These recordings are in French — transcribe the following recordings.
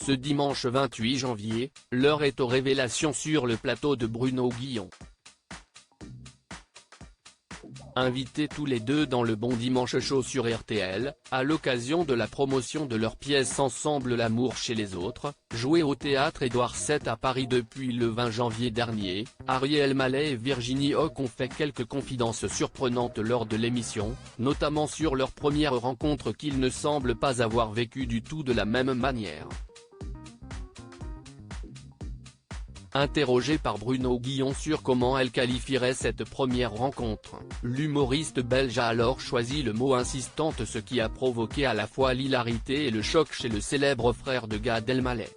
Ce dimanche 28 janvier, l'heure est aux révélations sur le plateau de Bruno Guillon. Invités tous les deux dans le Bon Dimanche Show sur RTL, à l'occasion de la promotion de leur pièce Ensemble l'amour chez les autres, jouée au théâtre Édouard VII à Paris depuis le 20 janvier dernier, Ariel Mallet et Virginie Hocq ont fait quelques confidences surprenantes lors de l'émission, notamment sur leur première rencontre qu'ils ne semblent pas avoir vécue du tout de la même manière. Interrogée par Bruno Guillon sur comment elle qualifierait cette première rencontre, l'humoriste belge a alors choisi le mot insistante, ce qui a provoqué à la fois l'hilarité et le choc chez le célèbre frère de Gad Elmaleh.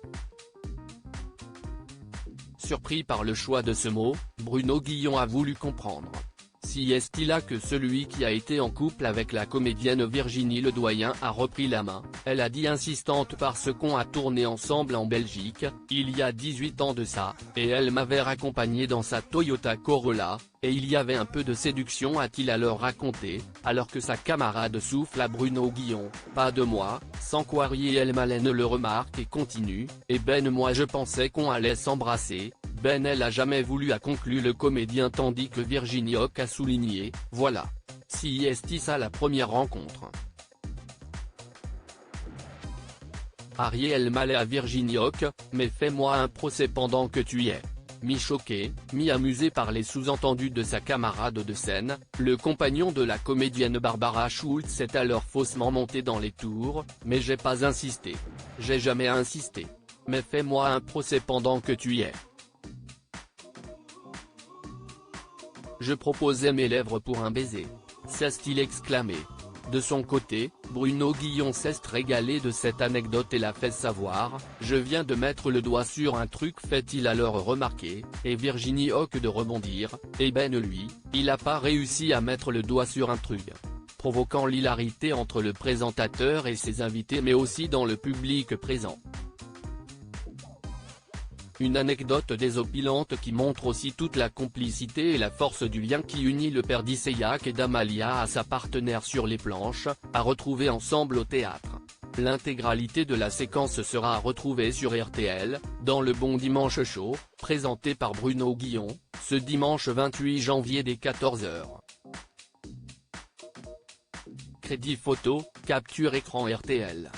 Surpris par le choix de ce mot, Bruno Guillon a voulu comprendre. Si est-il là que celui qui a été en couple avec la comédienne Virginie Ledoyen a repris la main, elle a dit insistante parce qu'on a tourné ensemble en Belgique, il y a 18 ans de ça, et elle m'avait raccompagné dans sa Toyota Corolla, et il y avait un peu de séduction, a-t-il alors raconté, alors que sa camarade souffle à Bruno Guillon, pas de moi, sans quoi Ariel Mallet ne le remarque et continue, et ben moi je pensais qu'on allait s'embrasser. Ben elle a jamais voulu, a conclu le comédien, tandis que Virginie Hocq a souligné, voilà. Si est ça la première rencontre. Ariel Mallet à Virginie Hocq, mais fais-moi un procès pendant que tu y es. Mi-choqué, mi-amusé par les sous-entendus de sa camarade de scène, le compagnon de la comédienne Barbara Schultz s'est alors faussement monté dans les tours, mais j'ai pas insisté. J'ai jamais insisté. Mais fais-moi un procès pendant que tu y es. Je proposais mes lèvres pour un baiser. S'est-il exclamé. De son côté, Bruno Guillon s'est régalé de cette anecdote et l'a fait savoir, je viens de mettre le doigt sur un truc, fait-il alors remarquer, et Virginie Hocq de rebondir, eh ben lui, il a pas réussi à mettre le doigt sur un truc. Provoquant l'hilarité entre le présentateur et ses invités mais aussi dans le public présent. Une anecdote désopilante qui montre aussi toute la complicité et la force du lien qui unit le père d'Isseyak et d'Amalia à sa partenaire sur les planches, à retrouver ensemble au théâtre. L'intégralité de la séquence sera à retrouver sur RTL, dans le Bon Dimanche Show, présenté par Bruno Guillon, ce dimanche 28 janvier dès 14h. Crédit photo, capture écran RTL.